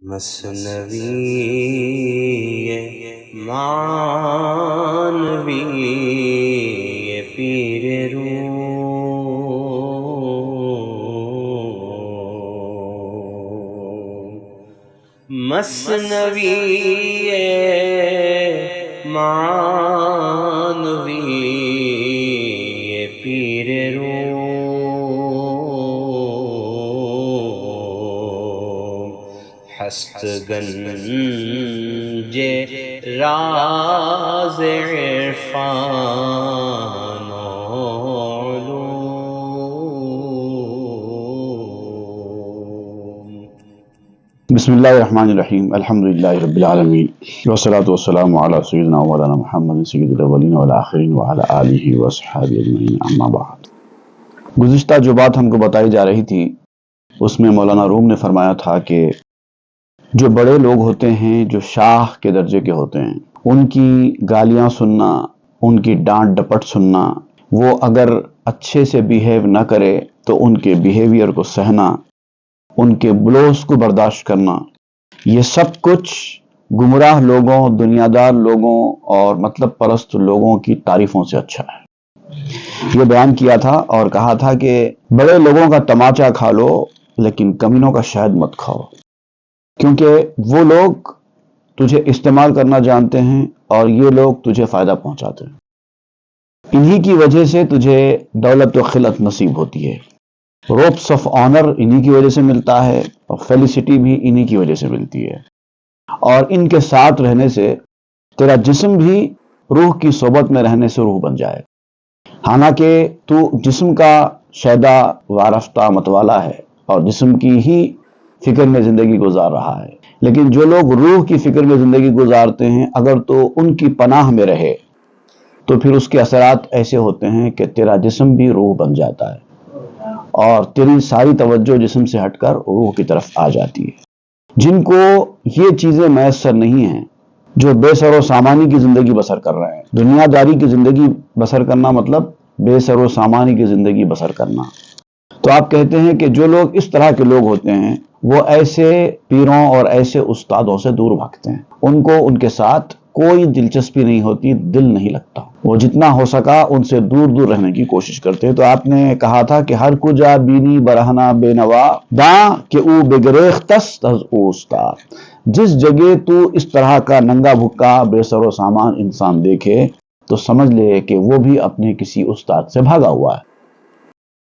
مثنوی معنوی پیر روم، مثنوی معنوی پیر روم، ہست گنج راز عرفان و علوم۔ بسم اللہ الرحمن الرحیم، الحمدللہ رب العالمین، والصلاة والسلام علی سیدنا مولانا محمد سید الاولین والآخرین وعلی آلہ وصحبہ اجمعین، اما بعد۔ گزشتہ جو بات ہم کو بتائی جا رہی تھی اس میں مولانا روم نے فرمایا تھا کہ جو بڑے لوگ ہوتے ہیں، جو شاہ کے درجے کے ہوتے ہیں، ان کی گالیاں سننا، ان کی ڈانٹ ڈپٹ سننا، وہ اگر اچھے سے بیہیو نہ کرے تو ان کے بیہیویئر کو سہنا، ان کے بلوز کو برداشت کرنا، یہ سب کچھ گمراہ لوگوں، دنیا دار لوگوں اور مطلب پرست لوگوں کی تعریفوں سے اچھا ہے۔ یہ بیان کیا تھا اور کہا تھا کہ بڑے لوگوں کا تماچا کھا لو لیکن کمینوں کا شہد مت کھاؤ، کیونکہ وہ لوگ تجھے استعمال کرنا جانتے ہیں اور یہ لوگ تجھے فائدہ پہنچاتے ہیں۔ انہی کی وجہ سے تجھے دولت و خلت نصیب ہوتی ہے، روپس آف آنر انہی کی وجہ سے ملتا ہے اور فیلیسٹی بھی انہی کی وجہ سے ملتی ہے، اور ان کے ساتھ رہنے سے تیرا جسم بھی روح کی صحبت میں رہنے سے روح بن جائے۔ حالانکہ تو جسم کا شیدا وارفتہ متوالا ہے اور جسم کی ہی فکر میں زندگی گزار رہا ہے، لیکن جو لوگ روح کی فکر میں زندگی گزارتے ہیں اگر تو ان کی پناہ میں رہے تو پھر اس کے اثرات ایسے ہوتے ہیں کہ تیرا جسم بھی روح بن جاتا ہے اور تیری ساری توجہ جسم سے ہٹ کر روح کی طرف آ جاتی ہے۔ جن کو یہ چیزیں میسر نہیں ہیں، جو بے سر و سامانی کی زندگی بسر کر رہے ہیں، دنیا داری کی زندگی بسر کرنا مطلب بے سر و سامانی کی زندگی بسر کرنا، تو آپ کہتے ہیں کہ جو لوگ اس طرح کے لوگ ہوتے ہیں وہ ایسے پیروں اور ایسے استادوں سے دور بھاگتے ہیں، ان کو ان کے ساتھ کوئی دلچسپی نہیں ہوتی، دل نہیں لگتا، وہ جتنا ہو سکا ان سے دور دور رہنے کی کوشش کرتے ہیں۔ تو آپ نے کہا تھا کہ ہر کجا بینی برہنا بے نوا داں کہ او بگریختس تز اوستا، جس جگہ تو اس طرح کا ننگا بھکا بے سر و سامان انسان دیکھے تو سمجھ لے کہ وہ بھی اپنے کسی استاد سے بھاگا ہوا ہے۔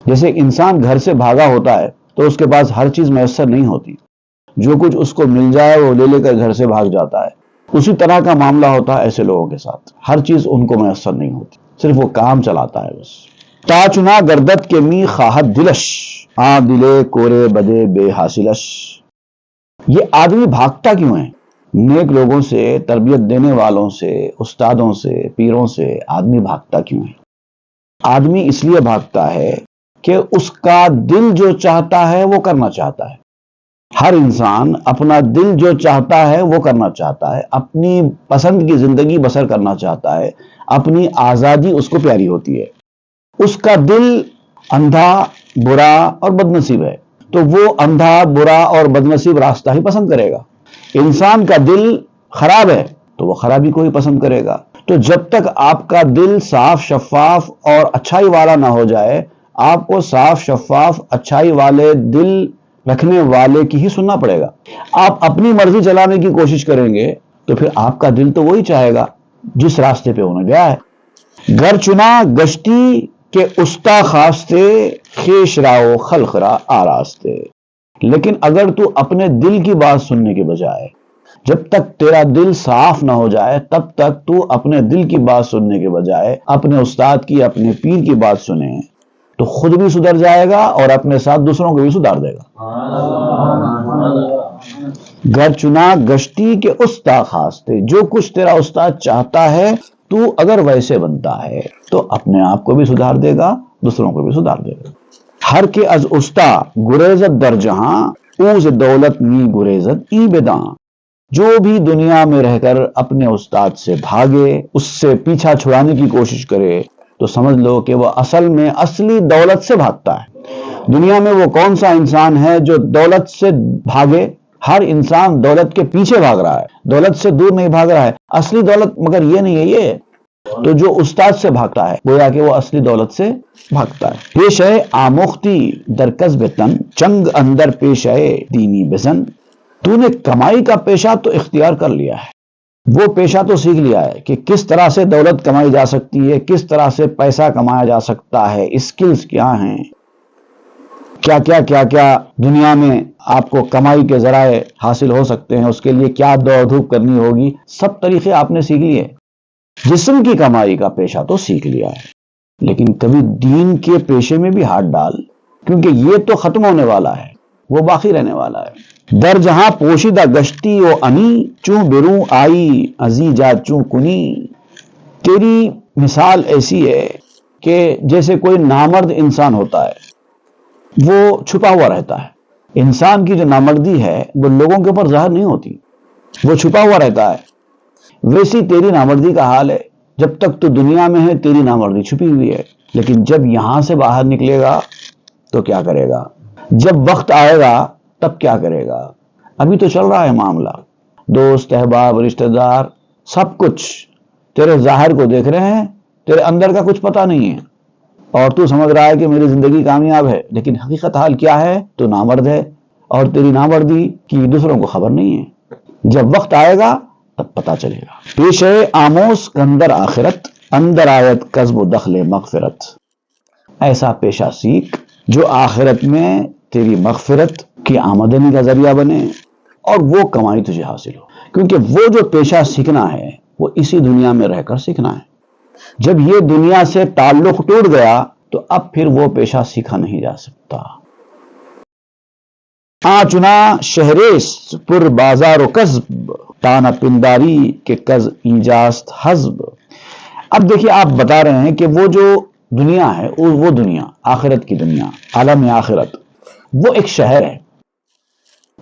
جیسے انسان گھر سے بھاگا ہوتا ہے تو اس کے پاس ہر چیز میسر نہیں ہوتی، جو کچھ اس کو مل جائے وہ لے لے کر گھر سے بھاگ جاتا ہے، اسی طرح کا معاملہ ہوتا ہے ایسے لوگوں کے ساتھ، ہر چیز ان کو میسر نہیں ہوتی، صرف وہ کام چلاتا ہے بس۔ تا چنا گردت کے می خواہد دلش، آ دلے کورے بدے بے حاصلش۔ یہ آدمی بھاگتا کیوں ہے؟ نیک لوگوں سے، تربیت دینے والوں سے، استادوں سے، پیروں سے آدمی بھاگتا کیوں ہے؟ آدمی اس لیے بھاگتا ہے کہ اس کا دل جو چاہتا ہے وہ کرنا چاہتا ہے۔ ہر انسان اپنا دل جو چاہتا ہے وہ کرنا چاہتا ہے، اپنی پسند کی زندگی بسر کرنا چاہتا ہے، اپنی آزادی اس کو پیاری ہوتی ہے۔ اس کا دل اندھا، برا اور بدنصیب ہے تو وہ اندھا، برا اور بدنصیب راستہ ہی پسند کرے گا۔ انسان کا دل خراب ہے تو وہ خرابی کو ہی پسند کرے گا۔ تو جب تک آپ کا دل صاف، شفاف اور اچھائی والا نہ ہو جائے، آپ کو صاف، شفاف، اچھائی والے دل رکھنے والے کی ہی سننا پڑے گا۔ آپ اپنی مرضی چلانے کی کوشش کریں گے تو پھر آپ کا دل تو وہی چاہے گا جس راستے پہ انہیں گیا ہے۔ گر چنا گشتی کے استا خواستے، خیش راو خلق را آراستے۔ لیکن اگر تو اپنے دل کی بات سننے کے بجائے، جب تک تیرا دل صاف نہ ہو جائے تب تک تو اپنے دل کی بات سننے کے بجائے اپنے استاد کی، اپنے پیر کی بات سنے تو خود بھی سدھر جائے گا اور اپنے ساتھ دوسروں کو بھی سدھار دے گا۔ گر چنا گشتی کے استا خواستے، جو کچھ تیرا استاد چاہتا ہے تو اگر ویسے بنتا ہے تو اپنے آپ کو بھی سدھار دے گا، دوسروں کو بھی سدھار دے گا۔ ہر کے از استا گریزت در جہاں، اوز دولت می گریزت ای بداں۔ جو بھی دنیا میں رہ کر اپنے استاد سے بھاگے، اس سے پیچھا چھڑانے کی کوشش کرے تو سمجھ لو کہ وہ اصل میں اصلی دولت سے بھاگتا ہے۔ دنیا میں وہ کون سا انسان ہے جو دولت سے بھاگے؟ ہر انسان دولت کے پیچھے بھاگ رہا ہے، دولت سے دور نہیں بھاگ رہا ہے. اصلی دولت مگر یہ نہیں ہے. یہ تو جو استاد سے بھاگتا ہے گویا کہ وہ اصلی دولت سے بھاگتا ہے. پیش ہے آموختی در کسب تن، چنگ اندر پیش ہے دینی بزن. تو نے کمائی کا پیشہ تو اختیار کر لیا ہے، وہ پیشہ تو سیکھ لیا ہے کہ کس طرح سے دولت کمائی جا سکتی ہے، کس طرح سے پیسہ کمایا جا سکتا ہے، اسکلز کیا ہیں، کیا دنیا میں آپ کو کمائی کے ذرائع حاصل ہو سکتے ہیں، اس کے لیے کیا دوڑ دھوپ کرنی ہوگی، سب طریقے آپ نے سیکھ لیے. جسم کی کمائی کا پیشہ تو سیکھ لیا ہے، لیکن کبھی دین کے پیشے میں بھی ہاتھ ڈال، کیونکہ یہ تو ختم ہونے والا ہے، وہ باقی رہنے والا ہے. در جہاں پوشیدہ گشتی و انی، چوں بروں آئی ازی جا چوں کنی. تیری مثال ایسی ہے کہ جیسے کوئی نامرد انسان ہوتا ہے، وہ چھپا ہوا رہتا ہے. انسان کی جو نامردی ہے وہ لوگوں کے اوپر ظاہر نہیں ہوتی، وہ چھپا ہوا رہتا ہے. ویسی تیری نامردی کا حال ہے. جب تک تو دنیا میں ہے تیری نامردی چھپی ہوئی ہے، لیکن جب یہاں سے باہر نکلے گا تو کیا کرے گا؟ جب وقت آئے گا تب کیا کرے گا؟ ابھی تو چل رہا ہے معاملہ. دوست، احباب، رشتہ دار سب کچھ تیرے ظاہر کو دیکھ رہے ہیں، تیرے اندر کا کچھ پتہ نہیں ہے، اور تو سمجھ رہا ہے کہ میری زندگی کامیاب ہے، لیکن حقیقت حال کیا ہے؟ تو نامرد ہے، اور تیری نامردی کی دوسروں کو خبر نہیں ہے. جب وقت آئے گا تب پتہ چلے گا. پیش ہے آموز کندر آخرت، اندر آیت کسب و دخل مغفرت. ایسا پیشہ سیکھ جو آخرت میں تیری مغفرت کی آمدنی کا ذریعہ بنے اور وہ کمائی تجھے حاصل ہو. کیونکہ وہ جو پیشہ سیکھنا ہے وہ اسی دنیا میں رہ کر سیکھنا ہے. جب یہ دنیا سے تعلق ٹوٹ گیا تو اب پھر وہ پیشہ سیکھا نہیں جا سکتا. آچنا شہریس پر بازار و کسب، تانا پنداری کے کز ایجاست حزب. اب دیکھیے آپ بتا رہے ہیں کہ وہ جو دنیا ہے، وہ دنیا آخرت کی دنیا، عالم آخرت، وہ ایک شہر ہے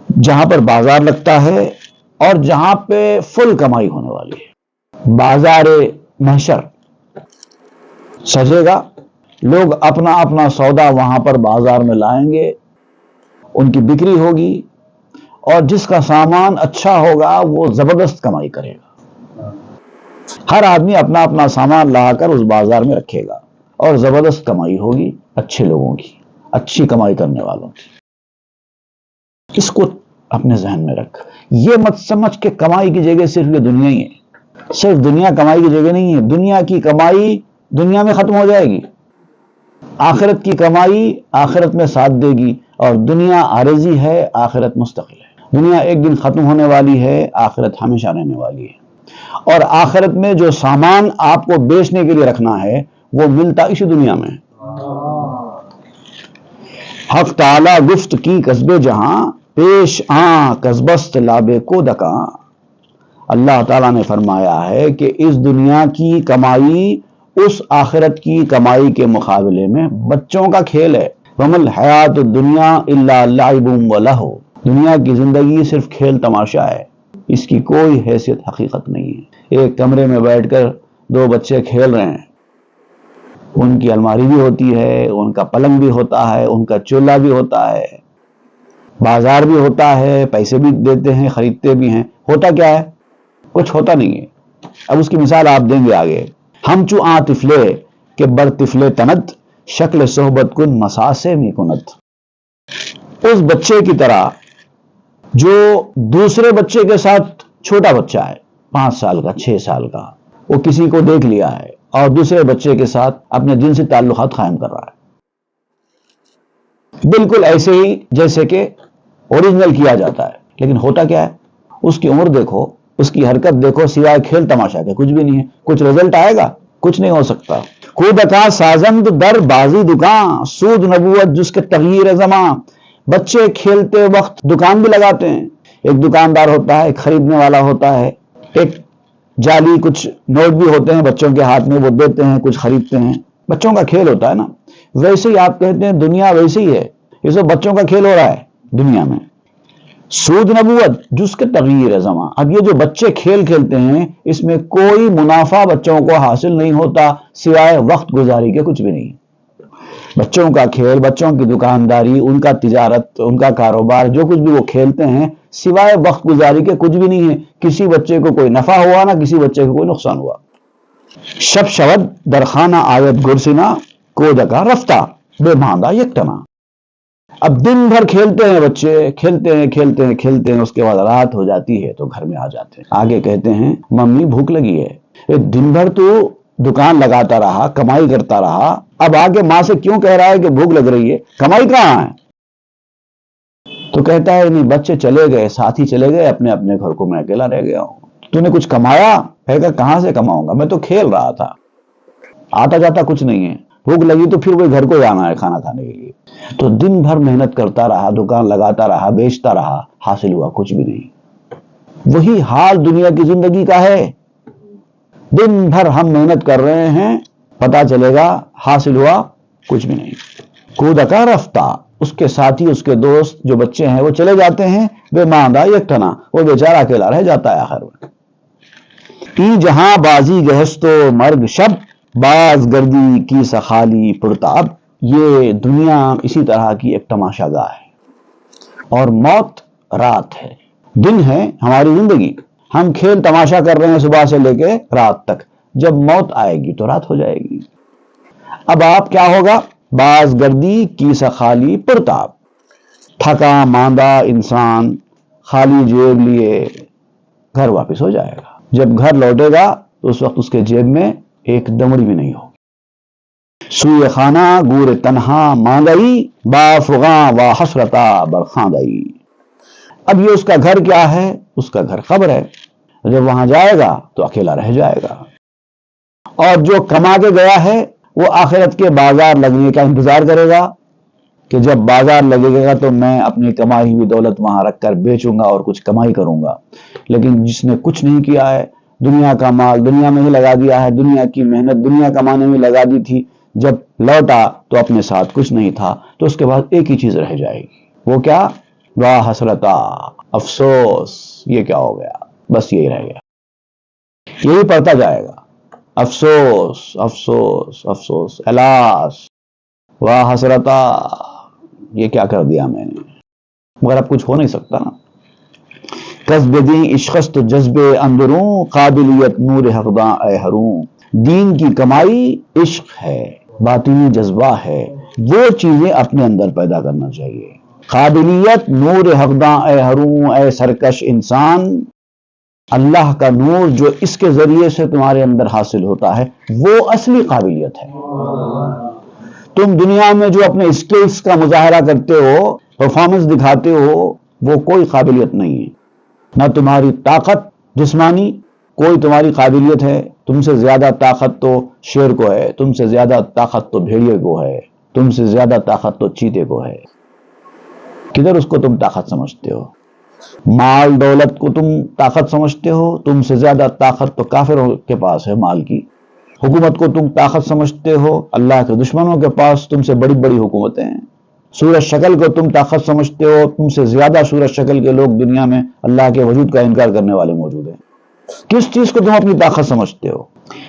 جہاں پر بازار لگتا ہے اور جہاں پہ فل کمائی ہونے والی ہے. بازار محشر سجے گا، لوگ اپنا اپنا سودا وہاں پر بازار میں لائیں گے، ان کی بکری ہوگی، اور جس کا سامان اچھا ہوگا وہ زبردست کمائی کرے گا. ہر آدمی اپنا اپنا سامان لا کر اس بازار میں رکھے گا اور زبردست کمائی ہوگی اچھے لوگوں کی، اچھی کمائی کرنے والوں کی. اس کو اپنے ذہن میں رکھ. یہ مت سمجھ کہ کمائی کی جگہ صرف یہ دنیا ہی ہے. صرف دنیا کمائی کی جگہ نہیں ہے. دنیا کی کمائی دنیا میں ختم ہو جائے گی، آخرت کی کمائی آخرت میں ساتھ دے گی. اور دنیا عارضی ہے، آخرت مستقل ہے. دنیا ایک دن ختم ہونے والی ہے، آخرت ہمیشہ رہنے والی ہے. اور آخرت میں جو سامان آپ کو بیچنے کے لیے رکھنا ہے وہ ملتا اسی دنیا میں. حق تعالی گفت کی قصبے جہاں، پیش آں قصبست لابے کو دکاں. اللہ تعالیٰ نے فرمایا ہے کہ اس دنیا کی کمائی اس آخرت کی کمائی کے مقابلے میں بچوں کا کھیل ہے. وَمَا الْحَيَاةُ الدُّنْيَا إِلَّا لَعِبٌ وَلَهْوٌ. دنیا کی زندگی صرف کھیل تماشا ہے، اس کی کوئی حیثیت حقیقت نہیں ہے. ایک کمرے میں بیٹھ کر دو بچے کھیل رہے ہیں، ان کی الماری بھی ہوتی ہے، ان کا پلنگ بھی ہوتا ہے، ان کا چولہا بھی ہوتا ہے، بازار بھی ہوتا ہے، پیسے بھی دیتے ہیں، خریدتے بھی ہیں. ہوتا کیا ہے؟ کچھ ہوتا نہیں ہے. اب اس کی مثال آپ دیں گے آگے. ہم چو آ تفلے کہ بر تفلے تنت، شکل صحبت کن مساسے می کنت. اس بچے کی طرح جو دوسرے بچے کے ساتھ، چھوٹا بچہ ہے 5 سال کا 6 سال کا، وہ کسی کو دیکھ لیا ہے اور دوسرے بچے کے ساتھ اپنے جنسی تعلقات قائم کر رہا ہے، بالکل ایسے ہی جیسے کہ اوریجنل کیا جاتا ہے. لیکن ہوتا کیا ہے؟ اس کی عمر دیکھو، اس کی حرکت دیکھو، سوائے کھیل تماشا کے کچھ بھی نہیں ہے. کچھ رزلٹ آئے گا؟ کچھ نہیں ہو سکتا. کودکا سازند در بازی دکان، سود نبوت جس کے تغییر زماں. بچے کھیلتے وقت دکان بھی لگاتے ہیں. ایک دکاندار ہوتا ہے، ایک خریدنے والا ہوتا ہے، ایک جعلی کچھ نوٹ بھی ہوتے ہیں بچوں کے ہاتھ میں، وہ دیتے ہیں، کچھ خریدتے ہیں. بچوں کا کھیل ہوتا ہے نا. ویسے ہی آپ کہتے ہیں دنیا ویسے ہی ہے، یہ سب بچوں کا کھیل ہو رہا ہے دنیا میں. سود نبوت جس کے تغییر زماں. اب یہ جو بچے کھیل کھیلتے ہیں اس میں کوئی منافع بچوں کو حاصل نہیں ہوتا سوائے وقت گزاری کے، کچھ بھی نہیں. بچوں کا کھیل، بچوں کی دکانداری، ان کا تجارت، ان کا کاروبار، جو کچھ بھی وہ کھیلتے ہیں سوائے وقت گزاری کے کچھ بھی نہیں ہے. کسی بچے کو کوئی نفع ہوا نہ کسی بچے کو کوئی نقصان ہوا. شب شود در خانہ آیت گرسنا کودکا رفتہ بے ماندہ یکٹنا. اب دن بھر کھیلتے ہیں بچے، کھیلتے ہیں، اس کے بعد رات ہو جاتی ہے تو گھر میں آ جاتے ہیں. آگے کہتے ہیں ممی بھوک لگی ہے. دن بھر تو دکان لگاتا رہا، کمائی کرتا رہا، اب آگے ماں سے کیوں کہہ رہا ہے کہ بھوک لگ رہی ہے؟ کمائی کہاں ہے؟ تو کہتا ہے نہیں، بچے چلے گئے، ساتھی چلے گئے اپنے اپنے گھر کو، میں اکیلا رہ گیا ہوں. تو نے کچھ کمایا؟ کہے گا کہاں سے کماؤں گا، میں تو کھیل رہا تھا. آتا جاتا کچھ نہیں ہے. بھوک لگی تو پھر وہی گھر کو جانا ہے کھانا کھانے کے لیے. تو دن بھر محنت کرتا رہا، دکان لگاتا رہا، بیچتا رہا، حاصل ہوا کچھ بھی نہیں. وہی حال دنیا کی زندگی کا ہے. دن بھر ہم محنت کر رہے ہیں، پتا چلے گا حاصل ہوا کچھ بھی نہیں. کودکا رفتہ، اس کے ساتھی، اس کے دوست جو بچے ہیں وہ چلے جاتے ہیں. بے ماندہ یکٹنا، وہ بیچارہ اکیلا رہ جاتا ہے آخر میں. ای جہاں بازی گہستو مرگ شب باز گردی کی سخالی پرتاب. یہ دنیا اسی طرح کی ایک تماشا گاہ ہے اور موت رات ہے. دن ہے ہماری زندگی، ہم کھیل تماشا کر رہے ہیں صبح سے لے کے رات تک. جب موت آئے گی تو رات ہو جائے گی. اب آپ کیا ہوگا؟ باز گردی کی سخالی پرتاب. تھکا ماندہ انسان خالی جیب لیے گھر واپس ہو جائے گا. جب گھر لوٹے گا تو اس وقت اس کے جیب میں ایک دمڑی بھی نہیں ہوگی. سوئے خانہ گور تنہا مانگئی بافغاں و حسرتا برخاندئی. اب یہ اس کا گھر کیا ہے؟ اس کا گھر قبر ہے. جب وہاں جائے گا تو اکیلا رہ جائے گا. اور جو کما کے گیا ہے وہ آخرت کے بازار لگنے کا انتظار کرے گا کہ جب بازار لگے گا تو میں اپنی کمائی ہوئی دولت وہاں رکھ کر بیچوں گا اور کچھ کمائی کروں گا. لیکن جس نے کچھ نہیں کیا ہے، دنیا کا مال دنیا میں ہی لگا دیا ہے، دنیا کی محنت دنیا کمانے میں لگا دی تھی، جب لوٹا تو اپنے ساتھ کچھ نہیں تھا. تو اس کے بعد ایک ہی چیز رہ جائے گی، وہ کیا؟ واہ حسرتا، افسوس، یہ کیا ہو گیا؟ بس یہی رہ گیا. یہی پڑھتا جائے گا، افسوس افسوس افسوس، الاس، واہ حسرتا، یہ کیا کر دیا میں نے. مگر اب کچھ ہو نہیں سکتا نا. قصب دین عشقست جذب اندروں قابلیت نور حقداں اے ہروں. دین کی کمائی عشق ہے، باطنی جذبہ ہے، وہ چیزیں اپنے اندر پیدا کرنا چاہیے. قابلیت نور حقداں اے ہروں، اے سرکش انسان، اللہ کا نور جو اس کے ذریعے سے تمہارے اندر حاصل ہوتا ہے وہ اصلی قابلیت ہے. تم دنیا میں جو اپنے اسکلز کا مظاہرہ کرتے ہو، پرفارمنس دکھاتے ہو، وہ کوئی قابلیت نہیں ہے. نہ تمہاری طاقت جسمانی کوئی تمہاری قابلیت ہے. تم سے زیادہ طاقت تو شیر کو ہے، تم سے زیادہ طاقت تو بھیڑیے کو ہے، تم سے زیادہ طاقت تو چیتے کو ہے. کدھر اس کو تم طاقت سمجھتے ہو؟ مال دولت کو تم طاقت سمجھتے ہو، تم سے زیادہ طاقت تو کافروں کے پاس ہے مال کی. حکومت کو تم طاقت سمجھتے ہو، اللہ کے دشمنوں کے پاس تم سے بڑی بڑی حکومتیں ہیں. صورت شکل کو تم طاقت سمجھتے ہو، تم سے زیادہ صورت شکل کے لوگ دنیا میں اللہ کے وجود کا انکار کرنے والے موجود ہیں. کس چیز کو تم اپنی طاقت سمجھتے ہو؟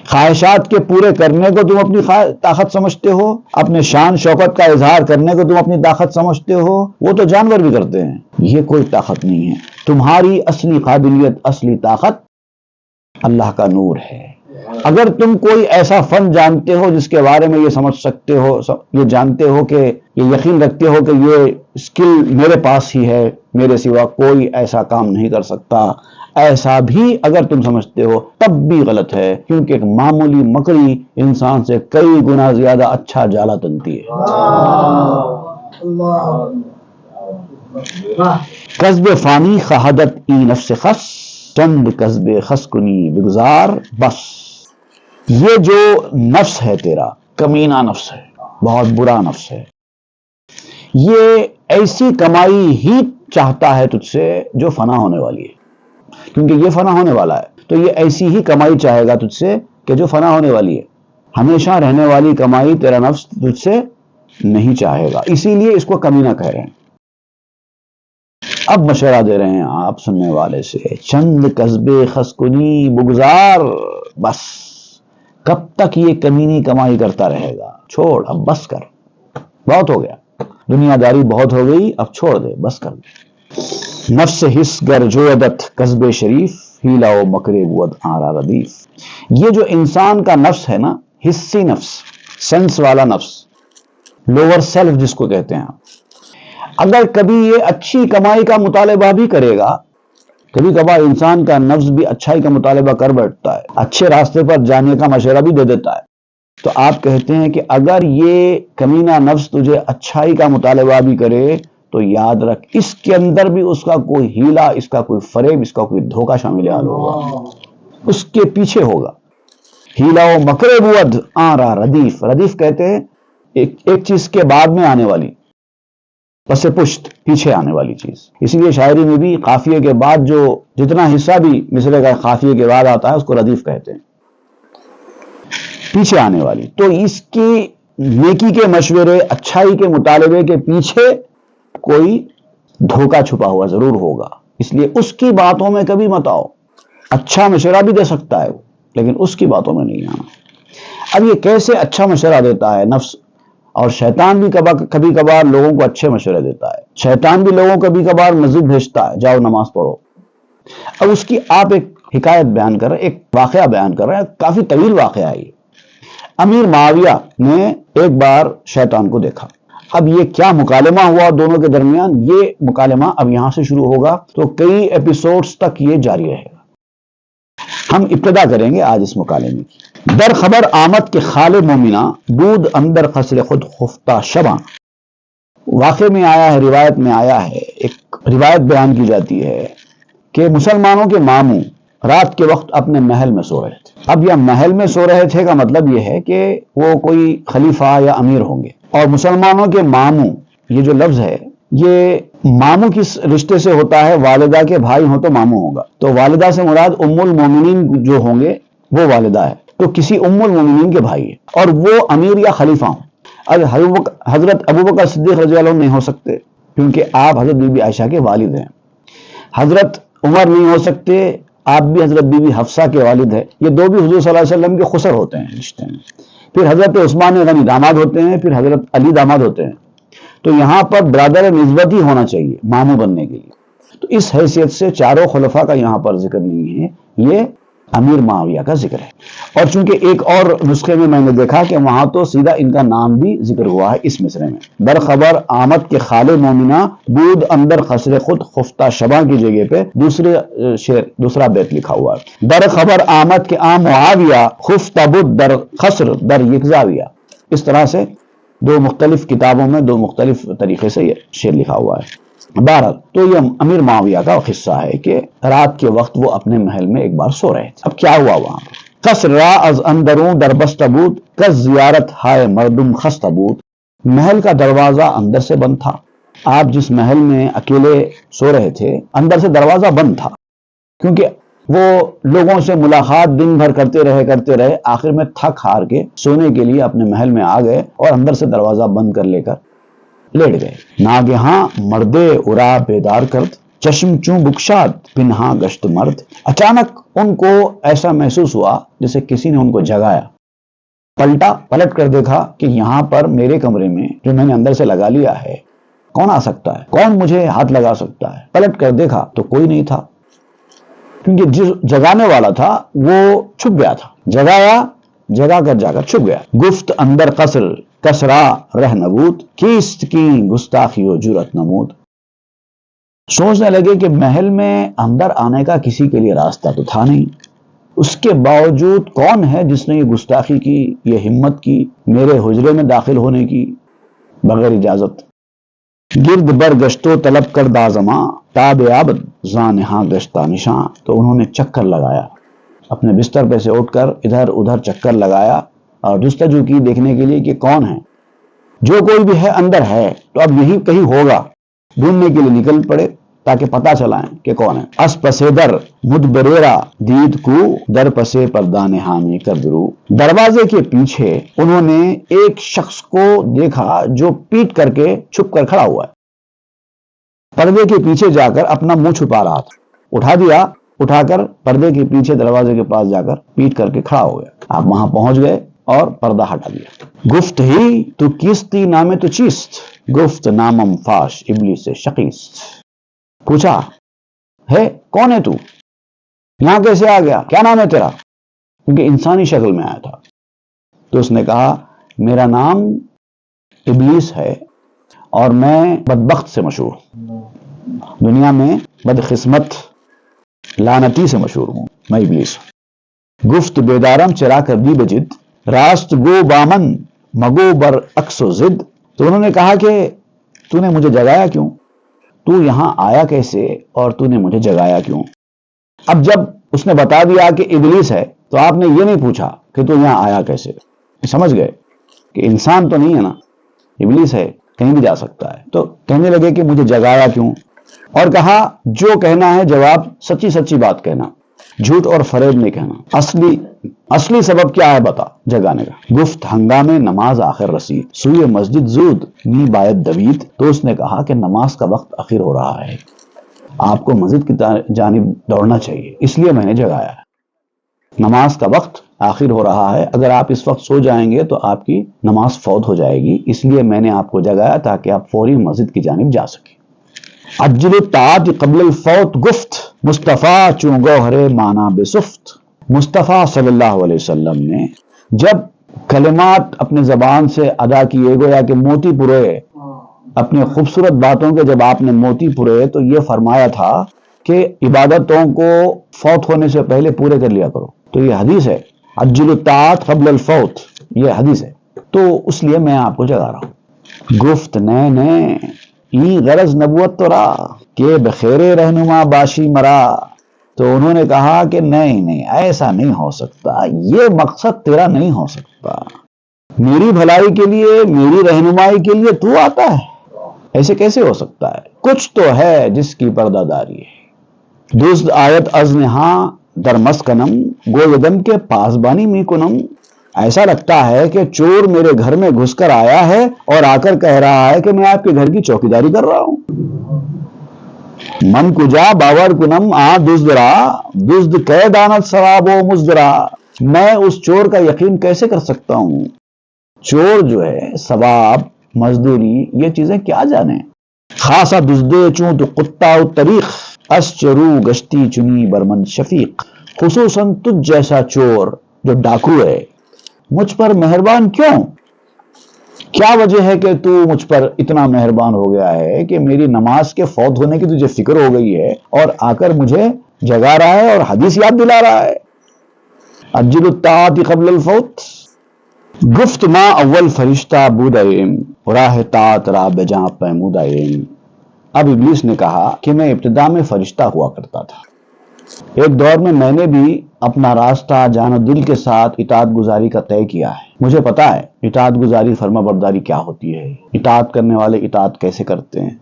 خواہشات کے پورے کرنے کو تم اپنی طاقت سمجھتے ہو؟ اپنے شان شوکت کا اظہار کرنے کو تم اپنی طاقت سمجھتے ہو؟ وہ تو جانور بھی کرتے ہیں. یہ کوئی طاقت نہیں ہے. تمہاری اصلی قابلیت، اصلی طاقت اللہ کا نور ہے. اگر تم کوئی ایسا فن جانتے ہو جس کے بارے میں یہ سمجھ سکتے ہو، یہ جانتے ہو کہ یہ یقین رکھتے ہو کہ یہ اسکل میرے پاس ہی ہے، میرے سوا کوئی ایسا کام نہیں کر سکتا، ایسا بھی اگر تم سمجھتے ہو تب بھی غلط ہے. کیونکہ ایک معمولی مکڑی انسان سے کئی گنا زیادہ اچھا جالا تنتی ہے. قصب فانی خہدت ای نفس خس چند قصب خس کنی بگزار بس. یہ جو نفس ہے تیرا، کمینہ نفس ہے، بہت برا نفس ہے. یہ ایسی کمائی ہی چاہتا ہے تجھ سے جو فنا ہونے والی ہے. کیونکہ یہ فنا ہونے والا ہے تو یہ ایسی ہی کمائی چاہے گا تجھ سے کہ جو فنا ہونے والی ہے. ہمیشہ رہنے والی کمائی تیرا نفس تجھ سے نہیں چاہے گا، اسی لیے اس کو کمینہ کہہ رہے ہیں. اب مشورہ دے رہے ہیں آپ سننے والے سے، چند قصب خسکنی بگزار بس. کب تک یہ کمینی کمائی کرتا رہے گا؟ چھوڑ، اب بس کر، بہت ہو گیا، دنیا داری بہت ہو گئی، اب چھوڑ دے، بس کر دے. نفس حس گر جودت قصب شریف ہیلا و مکر بود آرا ردیف. یہ جو انسان کا نفس ہے نا، حسی نفس، سینس والا نفس، لوور سیلف جس کو کہتے ہیں، اگر کبھی یہ اچھی کمائی کا مطالبہ بھی کرے گا، کبھی کبھار انسان کا نفس بھی اچھائی کا مطالبہ کر بیٹھتا ہے، اچھے راستے پر جانے کا مشورہ بھی دے دیتا ہے، تو آپ کہتے ہیں کہ اگر یہ کمینہ نفس تجھے اچھائی کا مطالبہ بھی کرے تو یاد رکھ اس کے اندر بھی اس کا کوئی ہیلا، اس کا کوئی فریب، اس کا کوئی دھوکہ شامل ہوگا، اس کے پیچھے ہوگا. ہیلا و مکر بود آرا ردیف. ردیف کہتے ہیں ایک چیز کے بعد میں آنے والی، پس پشت، پیچھے آنے والی چیز. اسی لیے شاعری میں بھی قافیے کے بعد جو جتنا حصہ بھی مصرے کا قافیے کے بعد آتا ہے اس کو ردیف کہتے ہیں، پیچھے آنے والی. تو اس کی نیکی کے مشورے، اچھائی کے مطالبے کے پیچھے کوئی دھوکہ چھپا ہوا ضرور ہوگا، اس لیے اس کی باتوں میں کبھی مت آؤ. اچھا مشورہ بھی دے سکتا ہے لیکن اس کی باتوں میں نہیں آنا. اب یہ کیسے اچھا مشورہ دیتا ہے نفس؟ اور شیطان بھی کبھی کبھار لوگوں کو اچھے مشورے دیتا ہے. شیطان بھی لوگوں کو کبھی کبھار مسجد بھیجتا ہے، جاؤ نماز پڑھو. اب اس کی آپ ایک حکایت بیان کر رہے ہیں، ایک واقعہ بیان کر رہے ہیں، کافی طویل واقعہ ہے یہ. امیر معاویہ نے ایک بار شیطان کو دیکھا. اب یہ کیا مکالمہ ہوا دونوں کے درمیان، یہ مکالمہ اب یہاں سے شروع ہوگا تو کئی ایپیسوڈز تک یہ جاری رہے گا. ہم ابتدا کریں گے آج اس مکالمے کی. در خبر آمد کے خال مومنہ بود اندر قصر خود خفتہ شباں. واقع میں آیا ہے، روایت میں آیا ہے، ایک روایت بیان کی جاتی ہے کہ مسلمانوں کے ماموں رات کے وقت اپنے محل میں سو رہے تھے. اب یہ محل میں سو رہے تھے کا مطلب یہ ہے کہ وہ کوئی خلیفہ یا امیر ہوں گے. اور مسلمانوں کے ماموں، یہ جو لفظ ہے، یہ ماموں کس رشتے سے ہوتا ہے؟ والدہ کے بھائی ہوں تو ماموں ہوگا. تو والدہ سے مراد ام المومنین جو ہوں گے وہ والدہ ہے، تو کسی ام المومنین کے بھائی ہے اور وہ امیر یا خلیفہ ہوں. اب حضرت ابوبکر صدیق رضی اللہ عنہ نہیں ہو سکتے کیونکہ آپ حضرت بی بی عائشہ کے والد ہیں. حضرت عمر نہیں ہو سکتے، آپ بھی حضرت بی بی حفصہ کے والد ہیں. یہ دو بھی حضور صلی اللہ علیہ وسلم کے خسر ہوتے ہیں رشتے میں. پھر حضرت عثمان غنی داماد ہوتے ہیں، پھر حضرت علی داماد ہوتے ہیں. تو یہاں پر برادر نسبت ہی ہونا چاہیے ماموں بننے کے لیے. تو اس حیثیت سے چاروں خلفاء کا یہاں پر ذکر نہیں ہے، یہ امیر معاویہ کا ذکر ہے. اور چونکہ ایک اور نسخے میں نے دیکھا کہ وہاں تو سیدھا ان کا نام بھی ذکر ہوا ہے اس مصرے میں. در خبر آمد کے خال مومنہ بود اندر خسر خود خفتہ شباں کی جگہ پہ دوسرا بیت لکھا ہوا ہے. در خبر آمد کے آم معاویہ خفتہ بود در خسر در یک زاویہ. اس طرح سے دو مختلف کتابوں میں دو مختلف طریقے سے یہ شعر لکھا ہوا ہے. بہرحال تو یہ امیر معاویہ کا قصہ ہے کہ رات کے وقت وہ اپنے محل میں ایک بار سو رہے تھے. اب کیا ہوا وہاں؟ قصر را از اندروں در بستہ بود کس زیارت ہائے مردم خستہ بود. محل کا دروازہ اندر سے بند تھا. آپ جس محل میں اکیلے سو رہے تھے اندر سے دروازہ بند تھا کیونکہ وہ لوگوں سے ملاقات دن بھر کرتے رہے آخر میں تھک ہار کے سونے کے لیے اپنے محل میں آ گئے اور اندر سے دروازہ بند کر لے کر لیٹ گئے. ناگہاں مردے ارا بیدار کرد چشم چوں بکشاد پنہا گشت مرد. اچانک ان کو ایسا محسوس ہوا جیسے کسی نے ان کو جگایا. پلٹ کر دیکھا کہ یہاں پر میرے کمرے میں جو میں نے اندر سے لگا لیا ہے کون آ سکتا ہے، کون مجھے ہاتھ لگا سکتا ہے. پلٹ کر دیکھا تو کوئی نہیں تھا کیونکہ جس جگانے والا تھا وہ چھپ گیا تھا. جگا کر جا کر چھپ گیا. گفت اندر قصر کسرا رہ نبود کیست کی گستاخی و جرت نمود. سوچنے لگے کہ محل میں اندر آنے کا کسی کے لیے راستہ تو تھا نہیں، اس کے باوجود کون ہے جس نے یہ گستاخی کی، یہ ہمت کی میرے حجرے میں داخل ہونے کی بغیر اجازت. گرد بر گشتو طلب کر دازماں تاب عابد زانہاں گشتہ نشاں. تو انہوں نے چکر لگایا، اپنے بستر پہ سے اٹھ کر ادھر ادھر چکر لگایا اور جستجو کی دیکھنے کے لیے کہ کون ہے. جو کوئی بھی ہے اندر ہے تو اب یہی کہیں ہوگا. ڈھونڈنے کے لیے نکل پڑے تاکہ پتہ چلائیں کہ کون ہے. اس پسے در مدبریرا دید کو در پسے پردان حامی کر درو. دروازے کے پیچھے انہوں نے ایک شخص کو دیکھا جو پیٹ کر کے چھپ کر کھڑا ہوا ہے. پردے کے پیچھے جا کر اپنا منہ چھپا رہا تھا. اٹھا کر پردے کے پیچھے دروازے کے پاس جا کر پیٹ کر کے کھڑا ہو گیا. آپ وہاں پہنچ گئے اور پردہ ہٹا دیا. گفت ہی تو کیستی نام تو چیست گفت نامم فاش ابلیس شقیست. پوچھا ہے کون ہے تو، یہاں کیسے آ گیا، کیا نام ہے تیرا، کیونکہ انسانی شکل میں آیا تھا۔ تو اس نے کہا میرا نام ابلیس ہے اور میں بدبخت سے مشہور ہوں، دنیا میں بدقسمت لعنتی سے مشہور ہوں، میں ابلیس ہوں۔ گفت بیدارم چرا کر دی بجد، راست گو بامن مگو بر عکس و ضد۔ تو انہوں نے کہا کہ تو نے مجھے جگایا کیوں، تو یہاں آیا کیسے اور تو نے مجھے جگایا کیوں؟ اب جب اس نے بتا دیا کہ ابلیس ہے تو آپ نے یہ نہیں پوچھا کہ تو یہاں آیا کیسے، سمجھ گئے کہ انسان تو نہیں ہے نا، ابلیس ہے، کہیں بھی جا سکتا ہے۔ تو کہنے لگے کہ مجھے جگایا کیوں، اور کہا جو کہنا ہے جواب سچی سچی بات کہنا، جھوٹ اور فریب نہیں کہنا، اصلی سبب کیا ہے بتا جگانے کا۔ گفت ہنگام نماز آخر رسید، سوئے مسجد زود می باید دوید۔ تو اس نے کہا کہ نماز کا وقت آخر ہو رہا ہے، آپ کو مسجد کی جانب دوڑنا چاہیے، اس لیے میں نے جگایا ہے۔ نماز کا وقت آخر ہو رہا ہے، اگر آپ اس وقت سو جائیں گے تو آپ کی نماز فوت ہو جائے گی، اس لیے میں نے آپ کو جگایا تاکہ آپ فوری مسجد کی جانب جا سکیں۔ عجل الطاعت قبل الفوت گفت، مصطفیٰ چون گوہر مانا بسفت۔ مصطفیٰ صلی اللہ علیہ وسلم نے جب کلمات اپنے زبان سے ادا کیے، گویا کہ موتی پروئے، اپنے خوبصورت باتوں کے جب آپ نے موتی پروئے تو یہ فرمایا تھا کہ عبادتوں کو فوت ہونے سے پہلے پورے کر لیا کرو۔ تو یہ حدیث ہے، عجل الطاعت قبل الفوت، یہ حدیث ہے، تو اس لیے میں آپ کو جگا رہا ہوں۔ گفت نے ای غرض نبوت تو را کہ بخیر رہنما باشی مرا۔ تو انہوں نے کہا کہ نہیں ایسا نہیں ہو سکتا، یہ مقصد تیرا نہیں ہو سکتا، میری بھلائی کے لیے میری رہنمائی کے لیے تو آتا ہے، ایسے کیسے ہو سکتا ہے؟ کچھ تو ہے جس کی پردہ داری ہے۔ دوست آیت از نہاں در مسکنم گویدم کے پاسبانی می کنم۔ ایسا لگتا ہے کہ چور میرے گھر میں گھس کر آیا ہے اور آ کر کہہ رہا ہے کہ میں آپ کے گھر کی چوکیداری کر رہا ہوں۔ من کجا باور کنم آ دزدرا دزد کہ دانت ثواب و مزدرا۔ میں اس چور کا یقین کیسے کر سکتا ہوں، چور جو ہے ثواب مزدوری یہ چیزیں کیا جانے۔ خاصا دزدے چون تو کتا و طریق، اس چرو گشتی چنی برمن شفیق۔ خصوصاً تجھ جیسا چور جو ڈاکو ہے مجھ پر مہربان کیوں؟ کیا وجہ ہے کہ تو مجھ پر اتنا مہربان ہو گیا ہے کہ میری نماز کے فوت ہونے کی تجھے فکر ہو گئی ہے اور آ کر مجھے جگا رہا ہے اور حدیث یاد دلا رہا ہے۔ عجل الطاعت قبل الفوت گفت ما اول فرشتہ بودائیم راہ طاعت را بجاں پیمودائیم۔ اب ابلیس نے کہا کہ میں ابتدا میں فرشتہ ہوا کرتا تھا، ایک دور میں نے بھی اپنا راستہ جان و دل کے ساتھ اطاعت گزاری کا طے کیا ہے، مجھے پتا ہے اطاعت گزاری فرما برداری کیا ہوتی ہے، اطاعت کرنے والے اطاعت کیسے کرتے ہیں،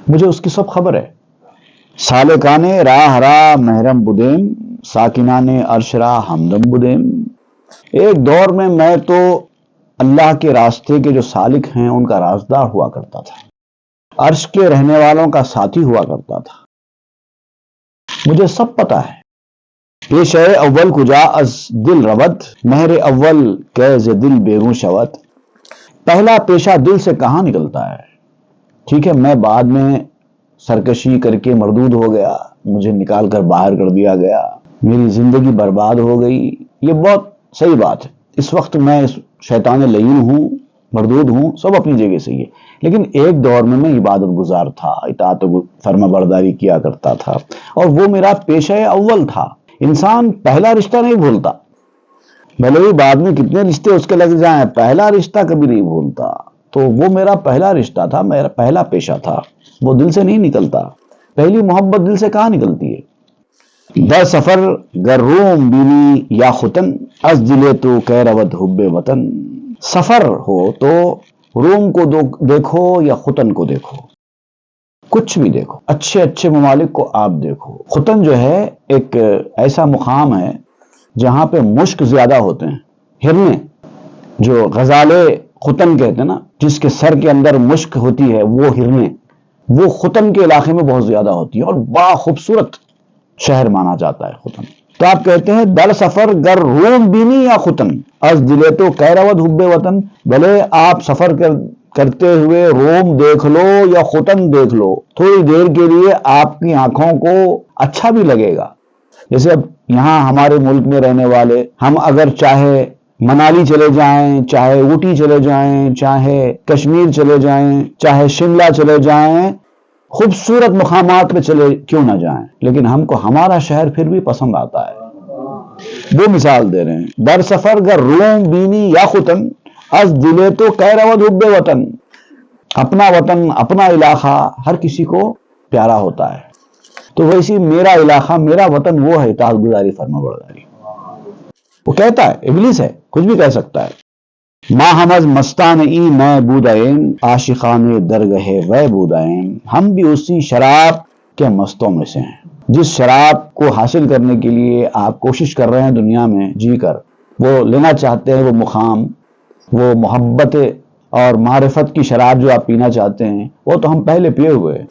مجھے اس کی سب خبر ہے۔ سالکان راہ را محرم بدیم ساکنان عرش را ہمدم بدیم۔ ایک دور میں تو اللہ کے راستے کے جو سالک ہیں ان کا رازدار ہوا کرتا تھا، عرش کے رہنے والوں کا ساتھی ہوا کرتا تھا، مجھے سب پتا ہے۔ پیش اول کجا از دل رود مہر اول کیز دل بیرون شود۔ پہلا پیشہ دل سے کہاں نکلتا ہے، ٹھیک ہے میں بعد میں سرکشی کر کے مردود ہو گیا، مجھے نکال کر باہر کر دیا گیا، میری زندگی برباد ہو گئی، یہ بہت صحیح بات ہے، اس وقت میں شیطان لعین ہوں، مردود ہوں، سب اپنی جگہ صحیح ہے، لیکن ایک دور میں عبادت گزار تھا، اطاعت و فرما برداری کیا کرتا تھا اور وہ میرا پیشہ اول تھا۔ انسان پہلا رشتہ نہیں بھولتا، بھلے ہی بعد میں کتنے رشتے اس کے لگ جائیں، پہلا رشتہ کبھی نہیں بھولتا۔ تو وہ میرا پہلا رشتہ تھا، میرا پہلا پیشہ تھا، وہ دل سے نہیں نکلتا، پہلی محبت دل سے کہاں نکلتی ہے۔ در سفر گر روم بینی یا ختن از دلے تو کہہ رود حب وطن۔ سفر ہو تو روم کو دیکھو یا ختن کو دیکھو، کچھ بھی دیکھو، اچھے اچھے ممالک کو آپ دیکھو۔ ختن جو ہے ایک ایسا مقام ہے جہاں پہ مشک زیادہ ہوتے ہیں، ہرنے جو غزالے ختن کہتے ہیں نا، جس کے سر کے اندر مشک ہوتی ہے، وہ ہرنے وہ ختن کے علاقے میں بہت زیادہ ہوتی ہے اور بڑا خوبصورت شہر مانا جاتا ہے ختن۔ تو آپ کہتے ہیں در سفر گر روم بینی یا ختن از دلے تو کہہ رود حب وطن، بھلے آپ سفر کرتے ہوئے روم دیکھ لو یا ختن دیکھ لو، تھوڑی دیر کے لیے آپ کی آنکھوں کو اچھا بھی لگے گا۔ جیسے اب یہاں ہمارے ملک میں رہنے والے، ہم اگر چاہے منالی چلے جائیں، چاہے اوٹی چلے جائیں، چاہے کشمیر چلے جائیں، چاہے شملہ چلے جائیں، خوبصورت مقامات پہ چلے کیوں نہ جائیں، لیکن ہم کو ہمارا شہر پھر بھی پسند آتا ہے۔ وہ مثال دے رہے ہیں، در سفر گر روم بینی یا ختن، از دلے تو کہہ رود حب وطن۔ اپنا وطن، اپنا علاقہ ہر کسی کو پیارا ہوتا ہے، تو ویسی میرا علاقہ، میرا وطن وہ ہے اطاعت گزاری فرما برداری۔ وہ کہتا ہے، ابلیس ہے، کچھ بھی کہہ سکتا ہے۔ ما ہم از مستان ای میں بودائیں، عاشقان درگہ وے بودائیں۔ ہم بھی اسی شراب کے مستوں میں سے ہیں۔ جس شراب کو حاصل کرنے کے لیے آپ کوشش کر رہے ہیں دنیا میں جی کر، وہ لینا چاہتے ہیں، وہ مقام، وہ محبت اور معرفت کی شراب جو آپ پینا چاہتے ہیں، وہ تو ہم پہلے پیے ہوئے ہیں۔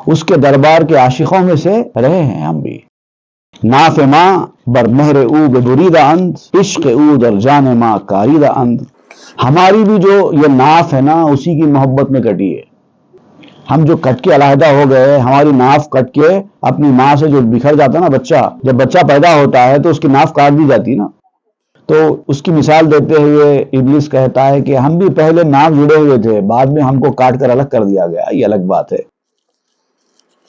اس کے دربار کے عاشقوں میں سے رہے ہیں ہم بھی۔ ناف ماں بر مہر او ببریدہ اند، عشق او در جان ماں کاریدہ اند۔ ہماری بھی جو یہ ناف ہے نا، اسی کی محبت میں کٹی ہے۔ ہم جو کٹ کے علیحدہ ہو گئے، ہماری ناف کٹ کے اپنی ماں سے جو بکھر جاتا نا بچہ، جب بچہ پیدا ہوتا ہے تو اس کی ناف کاٹ دی جاتی نا، تو اس کی مثال دیتے ہوئے ابلیس کہتا ہے کہ ہم بھی پہلے ناف جڑے ہوئے تھے، بعد میں ہم کو کاٹ کر الگ کر دیا گیا، یہ الگ بات ہے،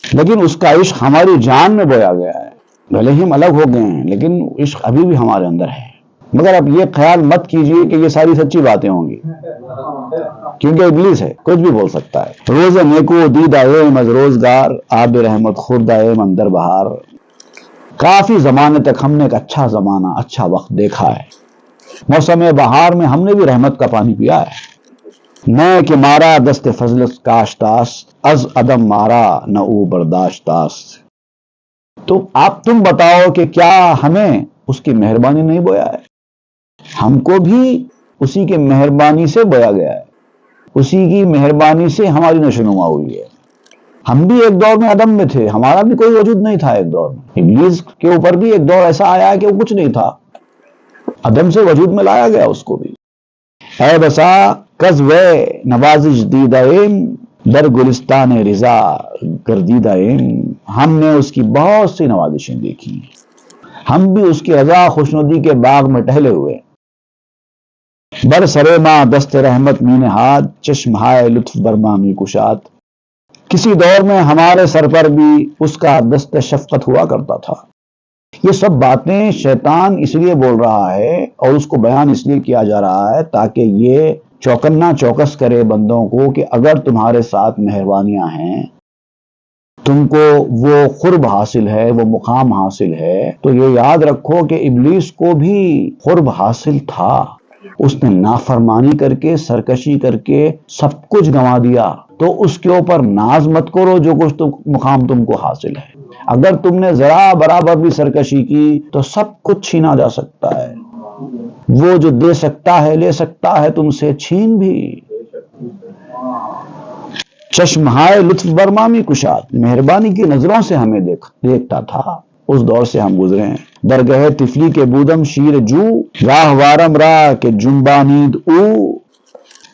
لیکن اس کا عشق ہماری جان میں بویا گیا ہے۔ بھلے ہی ہم الگ ہو گئے ہیں لیکن عشق ابھی بھی ہمارے اندر ہے۔ مگر اب یہ خیال مت کیجئے کہ یہ ساری سچی باتیں ہوں گی، کیونکہ ابلیس ہے، کچھ بھی بول سکتا ہے۔ روز نیکو دیدہ ایم از روزگار، آب رحمت خوردہ ایم اندر بہار۔ کافی زمانے تک ہم نے ایک اچھا زمانہ، اچھا وقت دیکھا ہے۔ موسم بہار میں ہم نے بھی رحمت کا پانی پیا ہے۔ میں کہ مارا دست فضل کاشتاست، از عدم مارا نہ او برداشتاست۔ تو تم بتاؤ کہ کیا ہمیں اس کی مہربانی نہیں بویا ہے؟ ہم کو بھی اسی کے مہربانی سے بویا گیا ہے، اسی کی مہربانی سے ہماری نشوونما ہوئی ہے۔ ہم بھی ایک دور میں عدم میں تھے، ہمارا بھی کوئی وجود نہیں تھا ایک دور میں۔ ابلیس کے اوپر بھی ایک دور ایسا آیا کہ وہ کچھ نہیں تھا، عدم سے وجود میں لایا گیا اس کو بھی۔ اے بسا کز وے نوازش دیدہ ایم، در گلستان رضا گردیدہ ایم۔ ہم نے اس کی بہت سی نوازشیں دیکھی، ہم بھی اس کی رضا خوشنودی کے باغ میں ٹہلے ہوئے۔ بر سرے ماں دست رحمت می نہاد، چشم ہائے لطف برما می کشاد۔ کسی دور میں ہمارے سر پر بھی اس کا دست شفقت ہوا کرتا تھا۔ یہ سب باتیں شیطان اس لیے بول رہا ہے اور اس کو بیان اس لیے کیا جا رہا ہے تاکہ یہ چوکنا چوکس کرے بندوں کو کہ اگر تمہارے ساتھ مہربانیاں ہیں، تم کو وہ قرب حاصل ہے، وہ مقام حاصل ہے، تو یہ یاد رکھو کہ ابلیس کو بھی قرب حاصل تھا۔ اس نے نافرمانی کر کے، سرکشی کر کے سب کچھ گنوا دیا، تو اس کے اوپر ناز مت کرو جو کچھ مقام تم کو حاصل ہے۔ اگر تم نے ذرا برابر بھی سرکشی کی تو سب کچھ چھینا جا سکتا ہے۔ وہ جو دے سکتا ہے لے سکتا ہے تم سے چھین بھی۔ چشم ہائے لطف برمامی کشاد، مہربانی کی نظروں سے ہمیں دیکھتا تھا۔ اس دور سے ہم گزرے ہیں۔ درگہ طفلی کے بودم شیر جو، راہ وارم راہ کے جنبانید او۔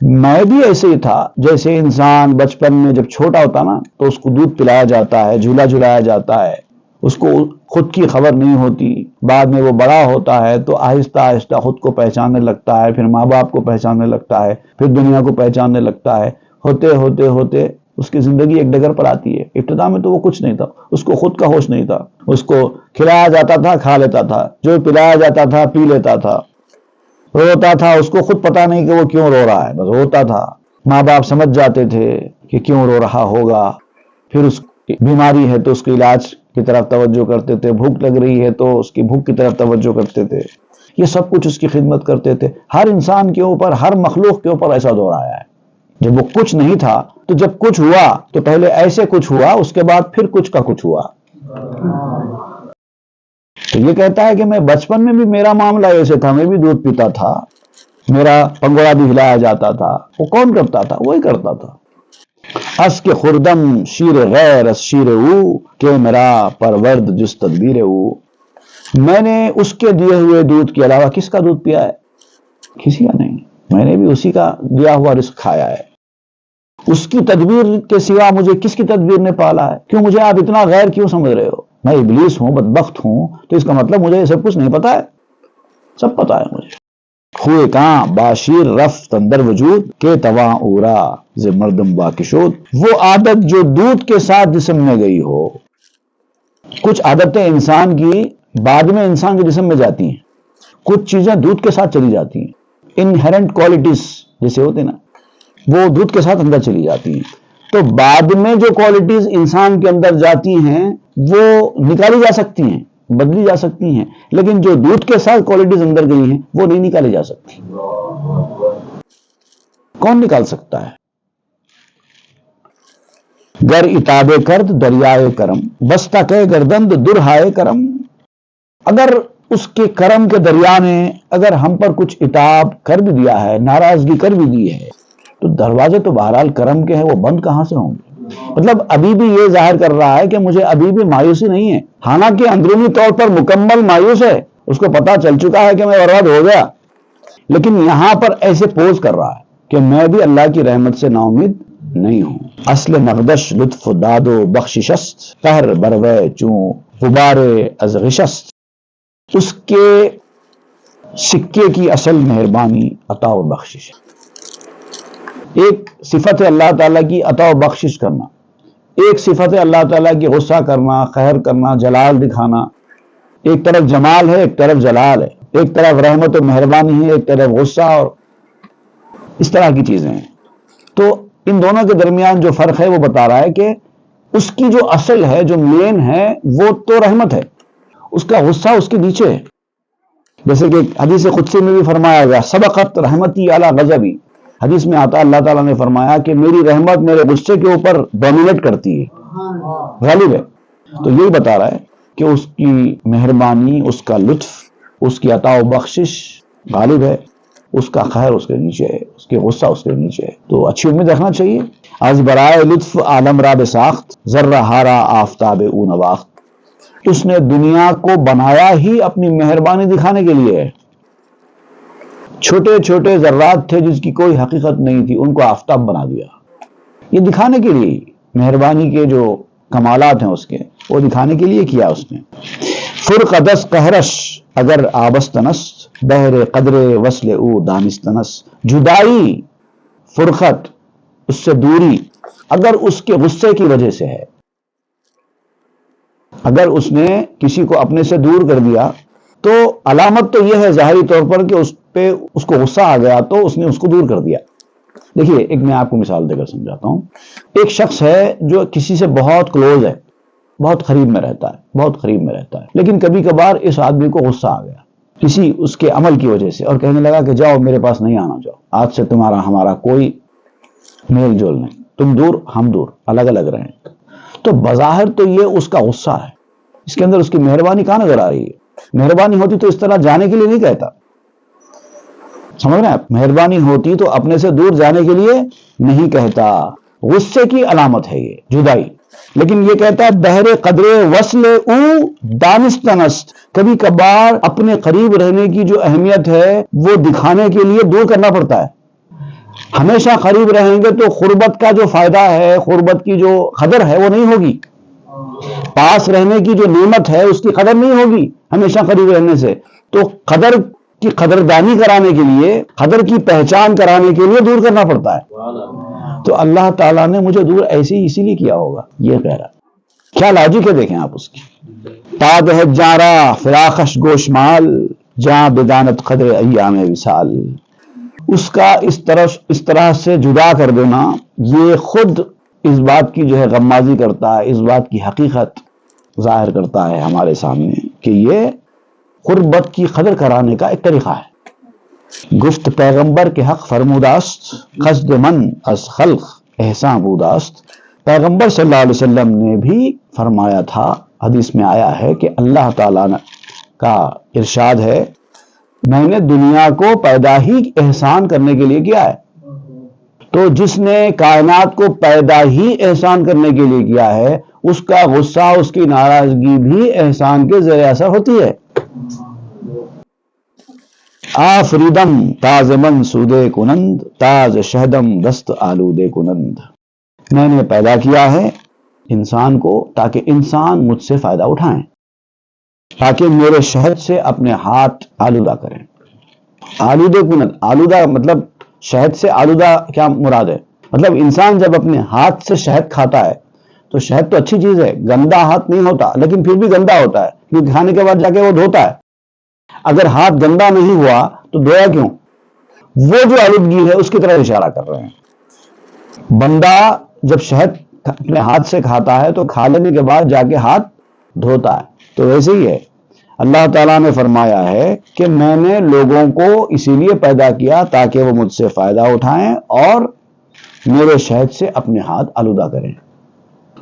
میں بھی ایسے ہی تھا، جیسے انسان بچپن میں جب چھوٹا ہوتا نا تو اس کو دودھ پلایا جاتا ہے، جھولا جھلایا جاتا ہے، اس کو خود کی خبر نہیں ہوتی۔ بعد میں وہ بڑا ہوتا ہے تو آہستہ آہستہ خود کو پہچاننے لگتا ہے، پھر ماں باپ کو پہچاننے لگتا ہے، پھر دنیا کو پہچاننے لگتا ہے۔ ہوتے ہوتے ہوتے اس کی زندگی ایک ڈگر پر آتی ہے۔ ابتدا میں تو وہ کچھ نہیں تھا، اس کو خود کا ہوش نہیں تھا، اس کو کھلایا جاتا تھا کھا لیتا تھا، جو پلایا جاتا تھا پی لیتا تھا، روتا تھا، اس کو خود پتا نہیں کہ وہ کیوں رو رہا ہے، بس روتا تھا۔ ماں باپ سمجھ جاتے تھے کہ کیوں رو رہا ہوگا، پھر اس کی بیماری ہے تو اس کے علاج کی طرف توجہ کرتے تھے، بھوک لگ رہی ہے تو اس کی بھوک کی طرف توجہ کرتے تھے، یہ سب کچھ اس کی خدمت کرتے تھے۔ ہر انسان کے اوپر، ہر مخلوق کے اوپر ایسا دور آیا ہے۔ جب وہ کچھ نہیں تھا تو جب کچھ ہوا تو پہلے ایسے کچھ ہوا، اس کے بعد پھر کچھ کا کچھ ہوا۔ تو یہ کہتا ہے کہ میں بچپن میں بھی میرا معاملہ ایسے تھا، میں بھی دودھ پیتا تھا، میرا پنگوڑا بھی ہلایا جاتا تھا۔ وہ کون کرتا تھا؟ وہی کرتا تھا۔ اس کے خوردم شیر غیر اس شیر او، کہ میرا پرورد جس تدبیر او۔ میں نے اس کے دیے ہوئے دودھ کے علاوہ کس کا دودھ پیا ہے؟ کسی کا نہیں۔ میں نے بھی اسی کا دیا ہوا رزق کھایا ہے. اس کی تدبیر کے سوا مجھے کس کی تدبیر نے پالا ہے؟ کیوں مجھے آپ اتنا غیر کیوں سمجھ رہے ہو؟ میں ابلیس ہوں، بدبخت ہوں، تو اس کا مطلب مجھے یہ سب کچھ نہیں پتا ہے؟ سب پتا ہے مجھے. خوئے کاں باشیر رفت اندر وجود کے تواں اورا ز مردم باکشود. وہ عادت جو دودھ کے ساتھ جسم میں گئی ہو. کچھ عادتیں انسان کی بعد میں انسان کے جسم میں جاتی ہیں، کچھ چیزیں دودھ کے ساتھ چلی جاتی ہیں. انہیرنٹ کوالٹیز جیسے ہوتے ہیں نا، وہ دودھ کے ساتھ اندر چلی جاتی ہیں. تو بعد میں جو کوالٹیز انسان کے اندر جاتی ہیں وہ نکالی جا سکتی ہیں، بدلی جا سکتی ہیں، لیکن جو دودھ کے ساتھ کوالٹیز اندر گئی ہیں وہ نہیں نکالی جا سکتی. کون نکال سکتا ہے؟ گر اتاب کرد دریائے کرم بس تک گردند درہائے کرم. اگر اس کے کرم کے دریا نے اگر ہم پر کچھ اتاب کر بھی دیا ہے، ناراضگی کر بھی دی ہے، تو دروازے تو بہرحال کرم کے ہیں، وہ بند کہاں سے ہوں گے؟ مطلب ابھی بھی یہ ظاہر کر رہا ہے کہ مجھے ابھی بھی مایوسی نہیں ہے، حالانکہ اندرونی طور پر مکمل مایوس ہے، اس کو پتا چل چکا ہے کہ میں برباد ہو گیا، لیکن یہاں پر ایسے پوز کر رہا ہے کہ میں بھی اللہ کی رحمت سے نا امید نہیں ہوں. اصل نقدش لطف داد و بخششست قہر بروے چوں غبار از غشست. اس کے سکے کی اصل مہربانی عطا و بخشش. ایک صفت ہے اللہ تعالیٰ کی عطا و بخشش کرنا، ایک صفت ہے اللہ تعالیٰ کی غصہ کرنا، قہر کرنا، جلال دکھانا. ایک طرف جمال ہے، ایک طرف جلال ہے، ایک طرف رحمت و مہربانی ہے، ایک طرف غصہ اور اس طرح کی چیزیں ہیں. تو ان دونوں کے درمیان جو فرق ہے وہ بتا رہا ہے کہ اس کی جو اصل ہے، جو مین ہے، وہ تو رحمت ہے، اس کا غصہ اس کے نیچے ہے. جیسے کہ حدیث قدسی میں بھی فرمایا گیا سبقت رحمتی علی غضبی. حدیث میں آتا اللہ تعالیٰ نے فرمایا کہ میری رحمت میرے غصے کے اوپر ڈومینیٹ کرتی ہے، غالب ہے. تو یہی بتا رہا ہے کہ اس کی مہربانی، اس کا لطف، اس کی عطا و بخشش غالب ہے، اس کا خیر اس کے نیچے ہے، اس کے غصہ اس کے نیچے ہے. تو اچھی امید رکھنا چاہیے. از برائے لطف عالم را بساخت ذرہ ہارا آفتاب او نواخت. اس نے دنیا کو بنایا ہی اپنی مہربانی دکھانے کے لیے ہے. چھوٹے چھوٹے ذرات تھے جس کی کوئی حقیقت نہیں تھی، ان کو آفتاب بنا دیا، یہ دکھانے کے لیے. مہربانی کے جو کمالات ہیں اس کے، وہ دکھانے کے لیے کیا اس نے. فرقدس قہرش اگر آبستنس بہر قدر وصل او دانستنس. جدائی، فرقت، اس سے دوری اگر اس کے غصے کی وجہ سے ہے، اگر اس نے کسی کو اپنے سے دور کر دیا تو علامت تو یہ ہے ظاہری طور پر کہ اس پہ اس کو غصہ آ گیا تو اس نے اس کو دور کر دیا. دیکھیے ایک میں آپ کو مثال دے کر سمجھاتا ہوں. ایک شخص ہے جو کسی سے بہت کلوز ہے، بہت قریب میں رہتا ہے، بہت قریب میں رہتا ہے، لیکن کبھی کبھار اس آدمی کو غصہ آ گیا کسی اس کے عمل کی وجہ سے اور کہنے لگا کہ جاؤ میرے پاس نہیں آنا، جاؤ، آج سے تمہارا ہمارا کوئی میل جول نہیں، تم دور ہم دور، الگ الگ رہیں. تو بظاہر تو یہ اس کا غصہ ہے، اس کے اندر اس کی مہربانی کہاں نظر آ رہی ہے؟ مہربانی ہوتی تو اس طرح جانے کے لیے نہیں کہتا. سمجھ رہے ہیں آپ؟ مہربانی ہوتی تو اپنے سے دور جانے کے لیے نہیں کہتا. غصے کی علامت ہے یہ جدائی. لیکن یہ کہتا ہے بہر قدر وصل او دانستنست. کبھی کبھار اپنے قریب رہنے کی جو اہمیت ہے وہ دکھانے کے لیے دور کرنا پڑتا ہے. ہمیشہ قریب رہیں گے تو قربت کا جو فائدہ ہے، قربت کی جو قدر ہے وہ نہیں ہوگی. پاس رہنے کی جو نعمت ہے اس کی قدر نہیں ہوگی ہمیشہ قریب رہنے سے. تو قدر کی قدردانی کرانے کے لیے، قدر کی پہچان کرانے کے لیے دور کرنا پڑتا ہے. تو اللہ تعالیٰ نے مجھے دور ایسے ہی اسی لیے کیا ہوگا، یہ کہہ رہا. کیا لاجک ہے دیکھیں آپ اس کی. تاد ہے جارا فراخش گوشمال جاں بدانت قدر ایام وصال. اس کا اس طرح سے جدا کر دینا یہ خود اس بات کی جو ہے غمازی کرتا ہے، اس بات کی حقیقت ظاہر کرتا ہے ہمارے سامنے کہ یہ قربت کی قدر کرانے کا ایک طریقہ ہے. گفت پیغمبر کے حق فرموداست قصد من از خلق احسان بوداست. پیغمبر صلی اللہ علیہ وسلم نے بھی فرمایا تھا، حدیث میں آیا ہے کہ اللہ تعالیٰ کا ارشاد ہے میں نے دنیا کو پیدا ہی احسان کرنے کے لیے کیا ہے. تو جس نے کائنات کو پیدا ہی احسان کرنے کے لیے کیا ہے، اس کا غصہ، اس کی ناراضگی بھی احسان کے زیر اثر ہوتی ہے. آفریدم تاز من سودے کنند، تاز شہدم دست آلودے کنند، میں نے پیدا کیا ہے انسان کو تاکہ انسان مجھ سے فائدہ اٹھائیں، تاکہ میرے شہد سے اپنے ہاتھ آلودہ کریں۔ آلودے کنند، آلودہ مطلب شہد سے آلودہ کیا مراد ہے؟ مطلب انسان جب اپنے ہاتھ سے شہد کھاتا ہے تو شہد تو اچھی چیز ہے، گندا ہاتھ نہیں ہوتا، لیکن پھر بھی گندا ہوتا ہے کیونکہ کھانے کے بعد جا کے وہ دھوتا ہے۔ اگر ہاتھ گندا نہیں ہوا تو دھویا کیوں؟ وہ جو آلودگی ہے اس کی طرح اشارہ کر رہے ہیں۔ بندہ جب شہد اپنے ہاتھ سے کھاتا ہے تو کھا لینے کے بعد جا کے ہاتھ دھوتا ہے، تو ویسے ہی ہے اللہ تعالیٰ نے فرمایا ہے کہ میں نے لوگوں کو اسی لیے پیدا کیا تاکہ وہ مجھ سے فائدہ اٹھائیں اور میرے شہد سے اپنے ہاتھ آلودہ کریں،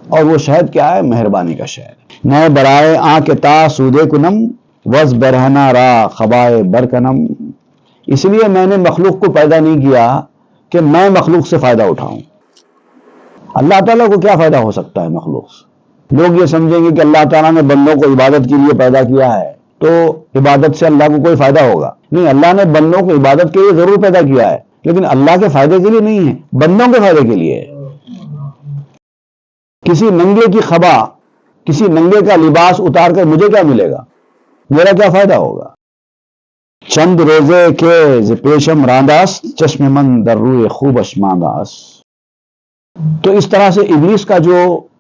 اور وہ شہد کیا ہے؟ مہربانی کا شہد۔ نئے برائے آنکھ تا سودے کنم وز برہنا را خبائے برکنم، اس لیے میں نے مخلوق کو پیدا نہیں کیا کہ میں مخلوق سے فائدہ اٹھاؤں۔ اللہ تعالیٰ کو کیا فائدہ ہو سکتا ہے مخلوق سے؟ لوگ یہ سمجھیں گے کہ اللہ تعالیٰ نے بندوں کو عبادت کے لیے پیدا کیا ہے تو عبادت سے اللہ کو کوئی فائدہ ہوگا۔ نہیں، اللہ نے بندوں کو عبادت کے لیے ضرور پیدا کیا ہے، لیکن اللہ کے فائدے کے لیے نہیں ہے، بندوں کے فائدے کے لیے ہے۔ کسی ننگے کی خبا، کسی ننگے کا لباس اتار کر مجھے کیا ملے گا؟ میرا کیا فائدہ ہوگا؟ چند روزے کے ز پیشم رانداس، چشم من در روئے خوب اشمانداس۔ تو اس طرح سے ابلیس کا جو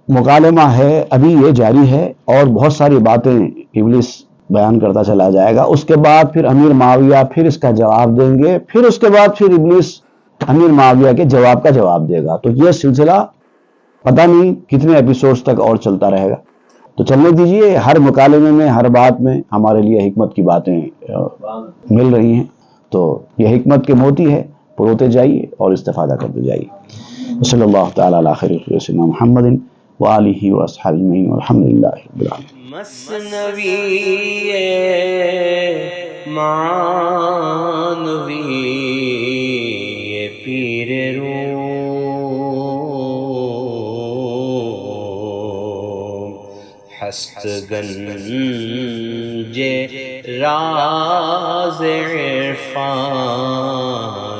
مکالمہ ہے ابھی یہ جاری ہے، اور بہت ساری باتیں ابلیس بیان کرتا چلا جائے گا۔ اس کے بعد پھر امیر معاویہ پھر اس کا جواب دیں گے، پھر اس کے بعد پھر ابلیس امیر معاویہ کے جواب کا جواب دے گا۔ تو یہ سلسلہ پتہ نہیں کتنے ایپیسوڈز تک اور چلتا رہے گا، تو چلنے دیجئے۔ ہر مکالمے میں، ہر بات میں ہمارے لیے حکمت کی باتیں مل رہی ہیں، تو یہ حکمت کے موتی ہے، پروتے جائیے اور استفادہ کرتے جائیے۔ صلی اللہ تعالیٰ علی خیر سیدنا محمد وآلہ واصحابہ اجمعین والحمد للہ رب العالمین۔ مثنوی معنوی پیر روم، ہست گنج راز عرفان